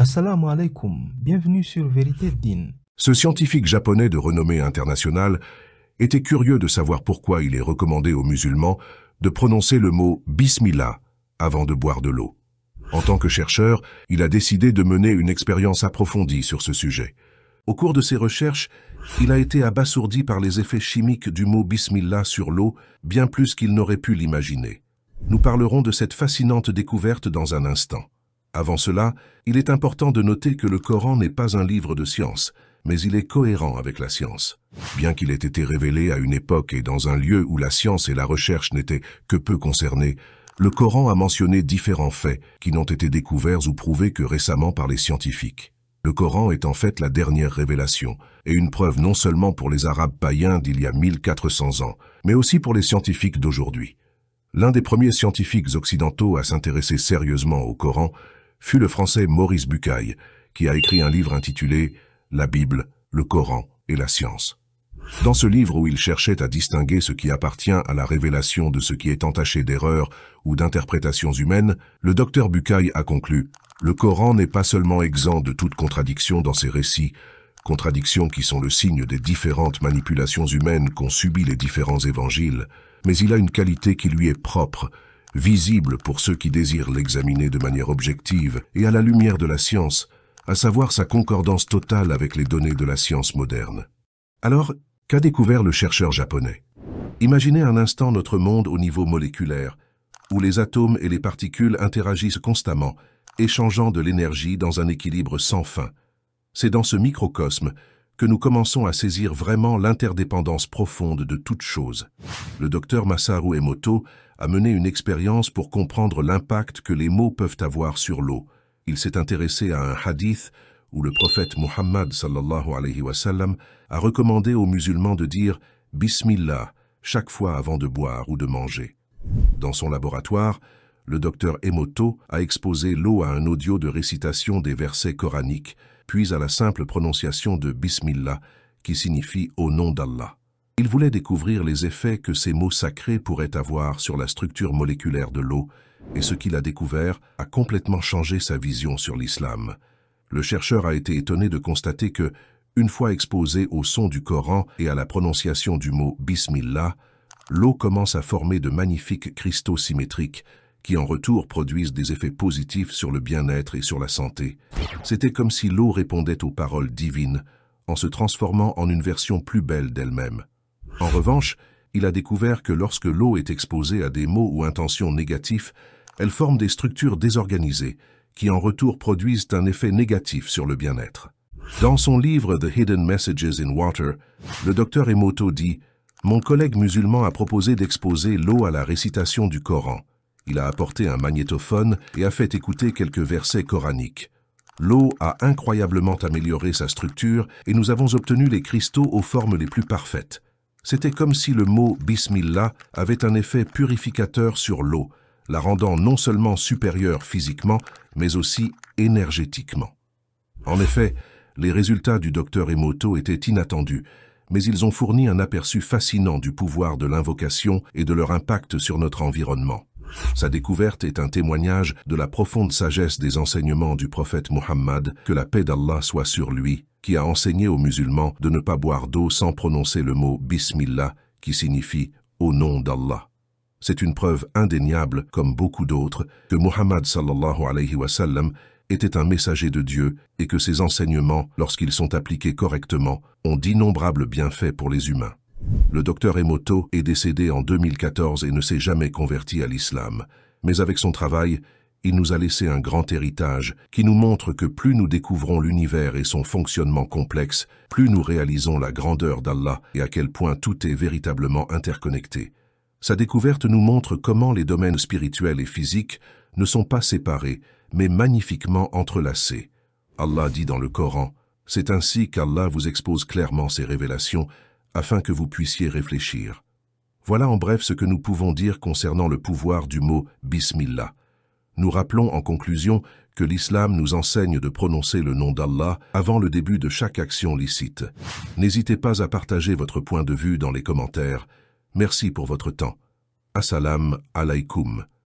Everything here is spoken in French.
Assalamu alaikum, bienvenue sur Vérité Din. Ce scientifique japonais de renommée internationale était curieux de savoir pourquoi il est recommandé aux musulmans de prononcer le mot « Bismillah » avant de boire de l'eau. En tant que chercheur, il a décidé de mener une expérience approfondie sur ce sujet. Au cours de ses recherches, il a été abasourdi par les effets chimiques du mot « Bismillah » sur l'eau, bien plus qu'il n'aurait pu l'imaginer. Nous parlerons de cette fascinante découverte dans un instant. Avant cela, il est important de noter que le Coran n'est pas un livre de science, mais il est cohérent avec la science. Bien qu'il ait été révélé à une époque et dans un lieu où la science et la recherche n'étaient que peu concernées, le Coran a mentionné différents faits qui n'ont été découverts ou prouvés que récemment par les scientifiques. Le Coran est en fait la dernière révélation, et une preuve non seulement pour les Arabes païens d'il y a 1400 ans, mais aussi pour les scientifiques d'aujourd'hui. L'un des premiers scientifiques occidentaux à s'intéresser sérieusement au Coran fut le français Maurice Bucaille, qui a écrit un livre intitulé « La Bible, le Coran et la science ». Dans ce livre où il cherchait à distinguer ce qui appartient à la révélation de ce qui est entaché d'erreurs ou d'interprétations humaines, le docteur Bucaille a conclu « Le Coran n'est pas seulement exempt de toute contradiction dans ses récits, contradictions qui sont le signe des différentes manipulations humaines qu'ont subies les différents évangiles, mais il a une qualité qui lui est propre, visible pour ceux qui désirent l'examiner de manière objective et à la lumière de la science, à savoir sa concordance totale avec les données de la science moderne. » Alors, qu'a découvert le chercheur japonais? Imaginez un instant notre monde au niveau moléculaire, où les atomes et les particules interagissent constamment, échangeant de l'énergie dans un équilibre sans fin. C'est dans ce microcosme que nous commençons à saisir vraiment l'interdépendance profonde de toute chose. Le docteur Masaru Emoto a mené une expérience pour comprendre l'impact que les mots peuvent avoir sur l'eau. Il s'est intéressé à un hadith où le prophète Muhammad sallallahu alayhi wa sallam a recommandé aux musulmans de dire « Bismillah » chaque fois avant de boire ou de manger. Dans son laboratoire, le docteur Emoto a exposé l'eau à un audio de récitation des versets coraniques, puis à la simple prononciation de « Bismillah » qui signifie « au nom d'Allah ». Il voulait découvrir les effets que ces mots sacrés pourraient avoir sur la structure moléculaire de l'eau, et ce qu'il a découvert a complètement changé sa vision sur l'islam. Le chercheur a été étonné de constater que, une fois exposé au son du Coran et à la prononciation du mot « Bismillah », l'eau commence à former de magnifiques cristaux symétriques qui en retour produisent des effets positifs sur le bien-être et sur la santé. C'était comme si l'eau répondait aux paroles divines en se transformant en une version plus belle d'elle-même. En revanche, il a découvert que lorsque l'eau est exposée à des mots ou intentions négatifs, elle forme des structures désorganisées qui en retour produisent un effet négatif sur le bien-être. Dans son livre « The Hidden Messages in Water », le docteur Emoto dit « Mon collègue musulman a proposé d'exposer l'eau à la récitation du Coran. Il a apporté un magnétophone et a fait écouter quelques versets coraniques. L'eau a incroyablement amélioré sa structure et nous avons obtenu les cristaux aux formes les plus parfaites. C'était comme si le mot « Bismillah » avait un effet purificateur sur l'eau, la rendant non seulement supérieure physiquement, mais aussi énergétiquement. » En effet, les résultats du docteur Emoto étaient inattendus, mais ils ont fourni un aperçu fascinant du pouvoir de l'invocation et de leur impact sur notre environnement. Sa découverte est un témoignage de la profonde sagesse des enseignements du prophète Muhammad, que la paix d'Allah soit sur lui, qui a enseigné aux musulmans de ne pas boire d'eau sans prononcer le mot « Bismillah » qui signifie « au nom d'Allah ». C'est une preuve indéniable, comme beaucoup d'autres, que Muhammad sallallahu alayhi wa sallam était un messager de Dieu et que ses enseignements, lorsqu'ils sont appliqués correctement, ont d'innombrables bienfaits pour les humains. Le docteur Emoto est décédé en 2014 et ne s'est jamais converti à l'islam. Mais avec son travail, il nous a laissé un grand héritage qui nous montre que plus nous découvrons l'univers et son fonctionnement complexe, plus nous réalisons la grandeur d'Allah et à quel point tout est véritablement interconnecté. Sa découverte nous montre comment les domaines spirituels et physiques ne sont pas séparés, mais magnifiquement entrelacés. Allah dit dans le Coran, « C'est ainsi qu'Allah vous expose clairement ses révélations, afin que vous puissiez réfléchir. » Voilà en bref ce que nous pouvons dire concernant le pouvoir du mot « Bismillah ». Nous rappelons en conclusion que l'islam nous enseigne de prononcer le nom d'Allah avant le début de chaque action licite. N'hésitez pas à partager votre point de vue dans les commentaires. Merci pour votre temps. Assalamu alaikum.